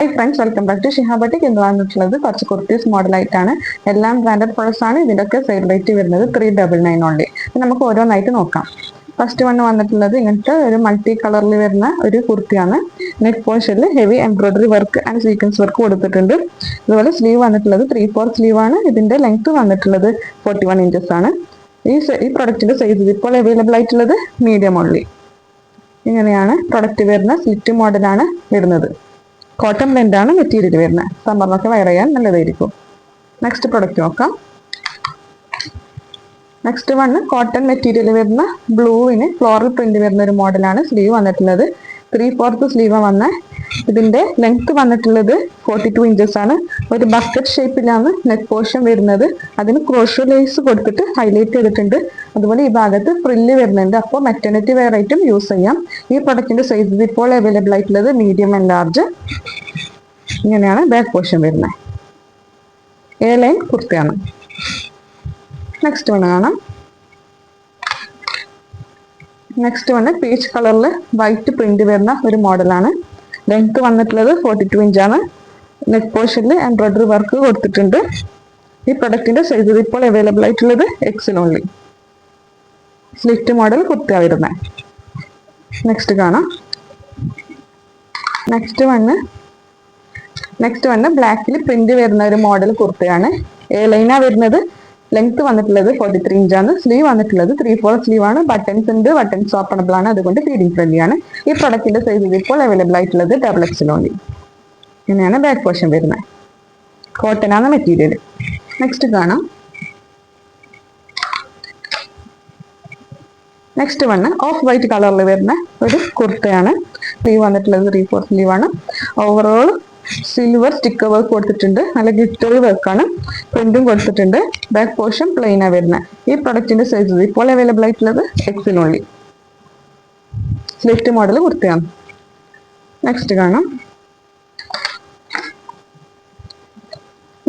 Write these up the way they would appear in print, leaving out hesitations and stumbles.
Hi friends, welcome back to ഷിഹാബട്ടിക്. എന്ന് വന്നിട്ടുള്ളത് കുറച്ച് കുർത്തീസ് മോഡലായിട്ടാണ്. എല്ലാം ബ്രാൻഡഡ് പ്രൊഡക്ട്സ് ആണ്. ഇതിൻ്റെയൊക്കെ സെയിൽ റേറ്റ് വരുന്നത് 399 ഓൺലി. നമുക്ക് ഓരോന്നായിട്ട് നോക്കാം. ഫസ്റ്റ് വൺ വന്നിട്ടുള്ളത് ഇങ്ങനത്തെ ഒരു മൾട്ടി കളറിൽ വരുന്ന ഒരു കുർത്തിയാണ്. നെക്ക് പോർഷനിൽ heavy embroidery work and sequence work കൊടുത്തിട്ടുണ്ട്. അതുപോലെ സ്ലീവ് വന്നിട്ടുള്ളത് 3/4 സ്ലീവ് ആണ്. ഇതിന്റെ ലെങ്ത് വന്നിട്ടുള്ളത് 41 ഇഞ്ചസ് ആണ്. ഈ പ്രൊഡക്റ്റിന്റെ സൈസ് ഇപ്പോൾ അവൈലബിൾ ആയിട്ടുള്ളത് മീഡിയം ഓൺലി. ഇങ്ങനെയാണ് പ്രൊഡക്റ്റ് വരുന്ന. സ്ലിറ്റ് മോഡലാണ് വരുന്നത്. കോട്ടൺ ബ്ലെൻഡ് ആണ് മെറ്റീരിയൽ വരുന്നത്. സമ്മറിനൊക്കെ വെയർ ചെയ്യാൻ നല്ലതായിരിക്കും. നെക്സ്റ്റ് പ്രൊഡക്റ്റ് നോക്കാം. നെക്സ്റ്റ് വണ് കോട്ടൺ മെറ്റീരിയൽ വരുന്ന ബ്ലൂവിന് ഫ്ലോറൽ പ്രിന്റ് വരുന്ന ഒരു മോഡലാണ്. സ്ലീവ് വന്നിട്ടുള്ളത് 3/4 സ്ലീവ് വന്ന. ഇതിന്റെ ലെങ്ത് വന്നിട്ടുള്ളത് 42 ഇഞ്ചസ് ആണ്. ഒരു ബക്കറ്റ് ഷേപ്പിലാണ് നെക്ക് പോർഷൻ വരുന്നത്. അതിന് ക്രോഷോ ലേസ് കൊടുത്തിട്ട് ഹൈലൈറ്റ് ചെയ്തിട്ടുണ്ട്. അതുപോലെ ഈ ഭാഗത്ത് ഫ്രില്ല് വരുന്നുണ്ട്. അപ്പോൾ മെറ്റർണിറ്റി വെയർ ആയിട്ടും യൂസ് ചെയ്യാം. ഈ പ്രൊഡക്റ്റിന്റെ സൈസ് ഇപ്പോൾ അവൈലബിൾ ആയിട്ടുള്ളത് മീഡിയം ആൻഡ് ലാർജ്. ഇങ്ങനെയാണ് ബാക്ക് പോർഷൻ വരുന്നത്. എ ലൈൻ കുർത്തിയാണ്. നെക്സ്റ്റ് വണ് കാണാം. നെക്സ്റ്റ് വണ് പീച്ച് കളറിൽ വൈറ്റ് പ്രിന്റ് വരുന്ന ഒരു മോഡലാണ്. ലെങ്ത് വന്നിട്ടുള്ളത് 42 ഇഞ്ചാണ്. നെക്ക് പോർഷനിൽ എംബ്രോയിഡറി വർക്ക് കൊടുത്തിട്ടുണ്ട്. ഈ പ്രൊഡക്റ്റിന്റെ സൈസ് ഇപ്പോൾ അവൈലബിൾ ആയിട്ടുള്ളത് എക്സിൽ ഓൺലി. സ്ലിറ്റ് മോഡൽ കുർത്തിയാണ് വരുന്നത്. നെക്സ്റ്റ് കാണാം. നെക്സ്റ്റ് വണ് ബ്ലാക്കിൽ പ്രിന്റ് വരുന്ന ഒരു മോഡൽ കുർത്തയാണ്. എ ലൈനാ വരുന്നത്. ലെങ്ത് വന്നിട്ടുള്ളത് 43 ഇഞ്ചാണ്. സ്ലീവ് വന്നിട്ടുള്ളത് 3/4 സ്ലീവ് ആണ്. ബട്ടൺസ് ഉണ്ട്. ബട്ടൺസ് ഓപ്പണബിൾ ആണ്. അതുകൊണ്ട് ഫീഡിംഗ് ഫ്രണ്ട്ലി ആണ്. ഈ പ്രൊഡക്റ്റിന്റെ സൈസ് ഇപ്പോൾ അവൈലബിൾ ആയിട്ടുള്ളത് XXL ഓൺലി. ഇങ്ങനെയാണ് ബാക്ക് പോർഷൻ വരുന്നത്. കോട്ടൺ ആണ് മെറ്റീരിയൽ. നെക്സ്റ്റ് കാണാം. നെക്സ്റ്റ് വണ് ഓഫ് വൈറ്റ് കളറിൽ വരുന്ന ഒരു കുർത്തയാണ്. സ്ലീവ് വന്നിട്ടുള്ളത് 3/4 സ്ലീവ് ആണ്. ഓവറോൾ സിൽവർ സ്റ്റിക്കർ വർക്ക് കൊടുത്തിട്ടുണ്ട്. നല്ല ഗ്ലിറ്ററി വർക്കാണ്. പ്രിന്റും കൊടുത്തിട്ടുണ്ട്. ബാക്ക് പോർഷൻ പ്ലെയിനാ വരുന്നത്. ഈ പ്രൊഡക്റ്റിന്റെ സൈസ് ഇപ്പോൾ അവൈലബിൾ ആയിട്ടുള്ളത് XL ഓൺലി. സ്ലിറ്റ് മോഡൽ കുർത്തയാണ്. നെക്സ്റ്റ് കാണാം.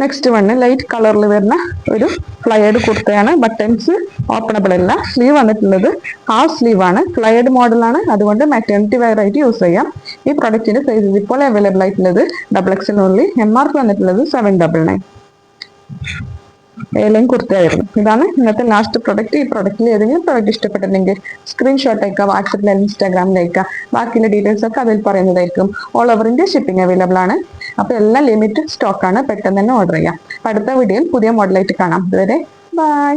നെക്സ്റ്റ് വണ് ലൈറ്റ് കളറിൽ വരുന്ന ഒരു ഫ്ലയേർഡ് കുർത്തയാണ്. ബട്ടൺസ് ഓപ്പണബിൾ അല്ല. സ്ലീവ് വന്നിട്ടുള്ളത് ഹാഫ് സ്ലീവ് ആണ്. ഫ്ലയേർഡ് മോഡലാണ്. അതുകൊണ്ട് മെറ്റേണിറ്റി വെയർ ആയിട്ട് യൂസ് ചെയ്യാം. ഈ പ്രൊഡക്റ്റിന്റെ സൈസ് ഇപ്പോൾ അവൈലബിൾ ആയിട്ടുള്ളത് XXL ഓൺലി. MRP വന്നിട്ടുള്ളത് 799. ഏലയും കുർത്തയായിരുന്നു. ഇതാണ് ഇന്നത്തെ ലാസ്റ്റ് പ്രൊഡക്റ്റ്. ഈ പ്രൊഡക്റ്റിൽ ഏതെങ്കിലും പ്രൊഡക്റ്റ് ഇഷ്ടപ്പെട്ടിട്ടുണ്ടെങ്കിൽ സ്ക്രീൻഷോട്ട് അയക്കുക. വാട്സപ്പിൽ അല്ലെങ്കിൽ ഇൻസ്റ്റാഗ്രാമിൽ അയക്കുക. ബാക്കിയുള്ള ഡീറ്റെയിൽസ് ഒക്കെ അതിൽ പറയുന്നതായിരിക്കും. All over India shipping available ആണ്. അപ്പോൾ എല്ലാം ലിമിറ്റഡ് സ്റ്റോക്ക് ആണ്. പെട്ടെന്ന് തന്നെ ഓർഡർ ചെയ്യാം. അടുത്ത വീഡിയോയിൽ പുതിയ മോഡലായിട്ട് കാണാം. അതുവരെ ബൈ.